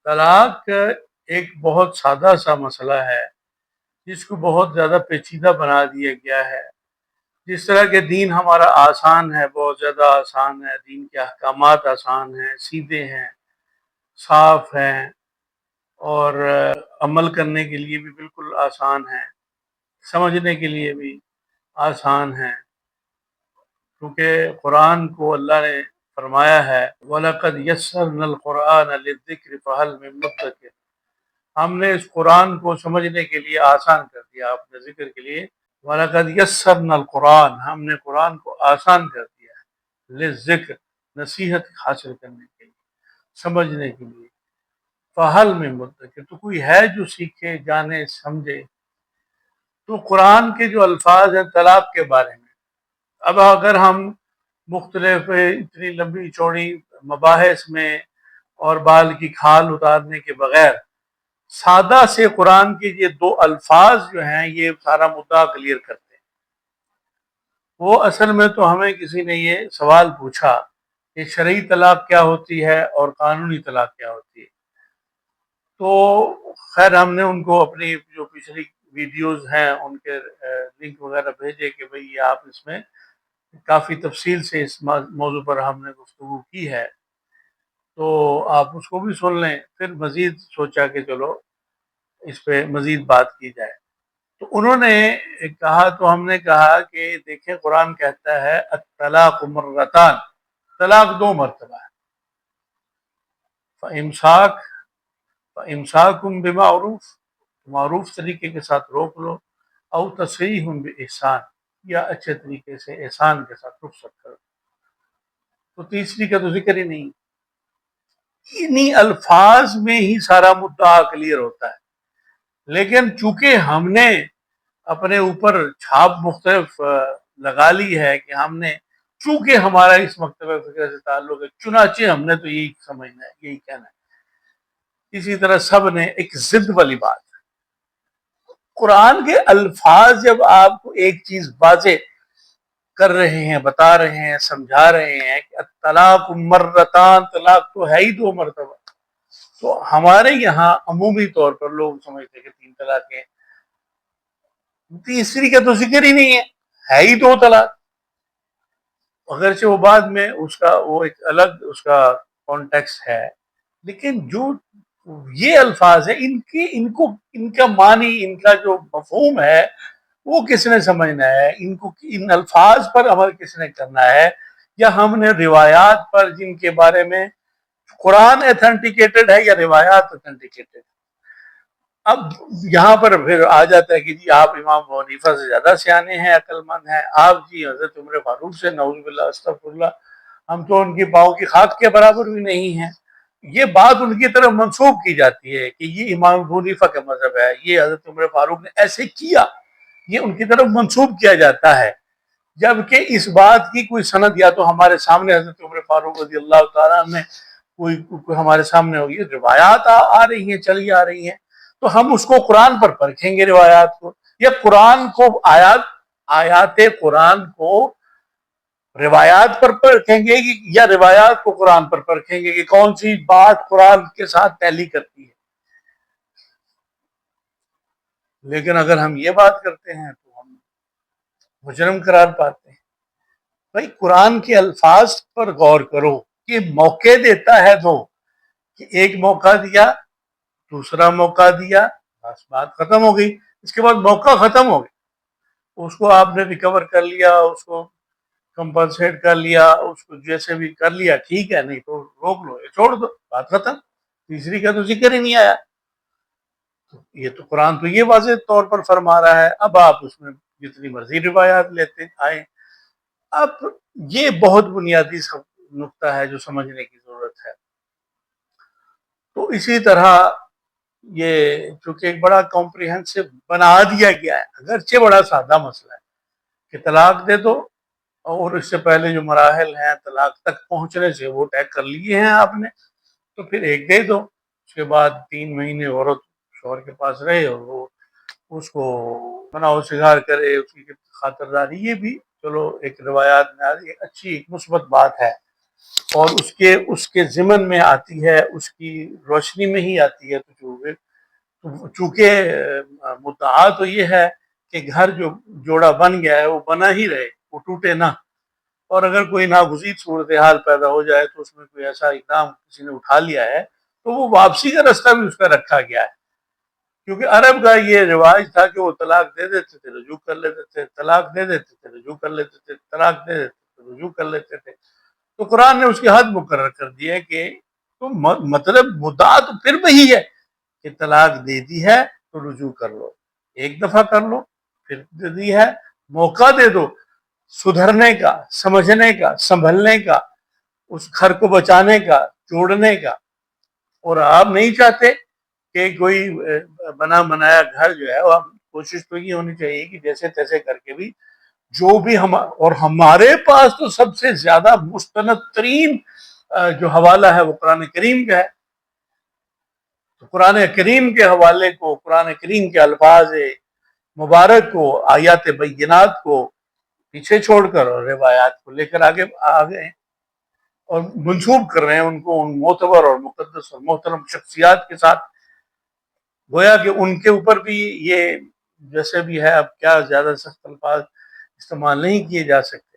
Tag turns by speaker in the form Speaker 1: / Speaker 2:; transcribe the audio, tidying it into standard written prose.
Speaker 1: طلاق ایک بہت سادہ سا مسئلہ ہے جس کو بہت زیادہ پیچیدہ بنا دیا گیا ہے۔ جس طرح کہ دین ہمارا آسان ہے، بہت زیادہ آسان ہے، دین کے احکامات آسان ہیں، سیدھے ہیں، صاف ہیں، اور عمل کرنے کے لیے بھی بالکل آسان ہیں، سمجھنے کے لیے بھی آسان ہیں، کیونکہ قرآن کو اللہ نے فرمایا ہے وَلَقَدْ يَسَّرْنَا الْقُرْآنَ لِلذِّكْرِ فَهَلْ مِن مُدَّكِرٍ۔ ہم نے اس قرآن کو سمجھنے کے لیے آسان کر دیا، اپنے ذکر کے لیے۔ وَلَقَدْ يَسَّرْنَا الْقُرْآنَ، ہم نے قرآن کو آسان کر دیا ہے، لِلذِّكْر، نصیحت حاصل کرنے کے لیے، سمجھنے کے لیے۔ فَهَلْ مِن مُدَّكِرٍ، تو کوئی ہے جو سیکھے، جانے، سمجھے۔ تو قرآن کے جو الفاظ ہیں طلاق کے بارے میں، اب اگر ہم مختلف اتنی لمبی چوڑی مباحث میں اور بال کی کھال اتارنے کے بغیر سادہ سے قرآن کے یہ دو الفاظ جو ہیں یہ سارا مدعا کلیئر کرتے ہیں۔ وہ اصل میں تو ہمیں کسی نے یہ سوال پوچھا کہ شرعی طلاق کیا ہوتی ہے اور قانونی طلاق کیا ہوتی ہے، تو خیر ہم نے ان کو اپنی جو پچھلی ویڈیوز ہیں ان کے لنک وغیرہ بھیجے کہ بھئی یہ آپ اس میں کافی تفصیل سے اس موضوع پر ہم نے گفتگو کی ہے، تو آپ اس کو بھی سن لیں۔ پھر مزید سوچا کہ چلو اس پہ مزید بات کی جائے، تو انہوں نے کہا، تو ہم نے کہا کہ دیکھیں قرآن کہتا ہے الطلاق مرتان، طلاق دو مرتبہ ہے، فَإِمْسَاكٌ بِمَعْرُوف، معروف طریقے کے ساتھ روک لو، او تسریح بِإِحسان، یا اچھے طریقے سے احسان کے ساتھ رخصت کرو۔ تو تیسری کا تو ذکر ہی نہیں، انہی الفاظ میں ہی سارا مدعا کلیئر ہوتا ہے۔ لیکن چونکہ ہم نے اپنے اوپر چھاپ مختلف لگا لی ہے کہ ہم نے، چونکہ ہمارا اس مکتبہ فکر سے تعلق ہے، چنانچہ ہم نے تو یہی سمجھنا ہے، یہی کہنا ہے۔ اسی طرح سب نے ایک ضد والی بات ہے۔ قرآن کے الفاظ جب آپ کو ایک چیز واضح کر رہے ہیں، بتا رہے ہیں، سمجھا رہے ہیں کہ طلاق مرتان، طلاق تو ہے ہی دو مرتبہ، تو ہمارے یہاں عمومی طور پر لوگ سمجھتے ہیں کہ تین طلاقیں، تیسری کا تو ذکر ہی نہیں ہے ہی دو طلاق۔ اگرچہ وہ بعد میں اس کا وہ ایک الگ اس کا کانٹیکسٹ ہے، لیکن جو یہ الفاظ ہیں ان کا معنی، ان کا جو مفہوم ہے وہ کس نے سمجھنا ہے، ان الفاظ پر عمل کس نے کرنا ہے، یا ہم نے روایات پر جن کے بارے میں قرآن ایتھنٹیکیٹڈ ہے یا روایات ایتھنٹیکیٹڈ ہے۔ اب یہاں پر پھر آ جاتا ہے کہ جی آپ امام ابو حنیفہ سے زیادہ سیانے ہیں، عقل مند ہیں، آپ جی حضرت عمر فاروق سے، نعوذ باللہ استغفر اللہ، ہم تو ان کی پاؤں کی خاک کے برابر بھی نہیں ہیں۔ یہ بات ان کی طرف منسوب کی جاتی ہے کہ یہ امام ابو حنیفہ کا مذہب ہے، یہ حضرت عمر فاروق نے ایسے کیا، یہ ان کی طرف منسوب کیا جاتا ہے، جبکہ اس بات کی کوئی سند یا تو ہمارے سامنے حضرت عمر فاروق رضی اللہ تعالیٰ نے کوئی ہمارے سامنے ہوگی، روایات آ رہی ہیں، چلی آ رہی ہیں، تو ہم اس کو قرآن پر پرکھیں گے، روایات کو، یا قرآن کو آیات قرآن کو روایات پر پرکھیں گے، یا روایات کو قرآن پر پرکھیں گے کہ کون سی بات قرآن کے ساتھ ٹیلی کرتی ہے۔ لیکن اگر ہم یہ بات کرتے ہیں تو ہم مجرم قرار پاتے ہیں۔ بھائی قرآن کے الفاظ پر غور کرو کہ موقع دیتا ہے دو، کہ ایک موقع دیا، دوسرا موقع دیا، بس بات ختم ہو گئی، اس کے بعد موقع ختم ہو گیا، اس کو آپ نے ریکور کر لیا، اس کو کمپنسیٹ کر لیا، اس کو جیسے بھی کر لیا ٹھیک ہے، نہیں تو روک لو، چھوڑ دو، بات ختم۔ تیسری کا تو ذکر ہی نہیں آیا۔ یہ تو قرآن تو یہ واضح طور پر فرما رہا ہے، اب آپ اس میں جتنی مرضی روایات لیتے آئیں۔ اب یہ بہت بنیادی نقطہ ہے جو سمجھنے کی ضرورت ہے۔ تو اسی طرح یہ چونکہ ایک بڑا کمپریہنسو بنا دیا گیا ہے، اگرچہ بڑا سادہ مسئلہ ہے کہ طلاق دے دو، اور اس سے پہلے جو مراحل ہیں طلاق تک پہنچنے سے وہ طے کر لیے ہیں آپ نے، تو پھر ایک دے دو، اس کے بعد 3 مہینے عورت شوہر کے پاس رہے اور وہ اس کو منع و سگار کرے، اس کی خاطرداری، یہ بھی چلو ایک روایات میں آ رہی ہے، اچھی ایک مثبت بات ہے۔ اور اس کے ضمن میں آتی ہے، اس کی روشنی میں ہی آتی ہے۔ تو چونکہ مدعا تو یہ ہے کہ گھر جو جوڑا بن گیا ہے وہ بنا ہی رہے، وہ ٹوٹے نہ، اور اگر کوئی ناگزیر صورتحال پیدا ہو جائے تو اس میں کوئی ایسا اقدام کسی نے اٹھا لیا ہے تو وہ واپسی کا راستہ بھی اس کا رکھا گیا ہے۔ کیونکہ عرب کا یہ رواج تھا کہ وہ طلاق دے دیتے تھے، رجوع کر لیتے تھے، طلاق دے دیتے تھے، رجوع کر لیتے تھے، طلاق دے دیتے تھے، رجوع کر لیتے تھے۔ تو قرآن نے اس کی حد مقرر کر دی ہے کہ تو مطلب مدعا تو پھر وہی ہے کہ طلاق دے دی ہے تو رجوع کر لو، ایک دفعہ کر لو، پھر دے دی ہے، موقع دے دو سدھرنے کا، سمجھنے کا، سنبھلنے کا، اس گھر کو بچانے کا، جوڑنے کا۔ اور آپ نہیں چاہتے کہ کوئی بنا بنایا گھر جو ہے، اور کوشش تو یہ ہونی چاہیے کہ جیسے تیسے کر کے بھی جو بھی اور ہمارے پاس تو سب سے زیادہ مستند ترین جو حوالہ ہے وہ قرآن کریم کا ہے۔ تو قرآن کریم کے حوالے کو، قرآن کریم کے الفاظ مبارک کو، آیات بینات کو پیچھے چھوڑ کر اور روایات کو لے کر آگے آگے اور منسوب کر رہے ہیں ان کو ان معتبر اور مقدس اور محترم شخصیات کے ساتھ، گویا کہ ان کے اوپر بھی یہ جیسے بھی ہے، اب کیا زیادہ سخت الفاظ استعمال نہیں کیے جا سکتے۔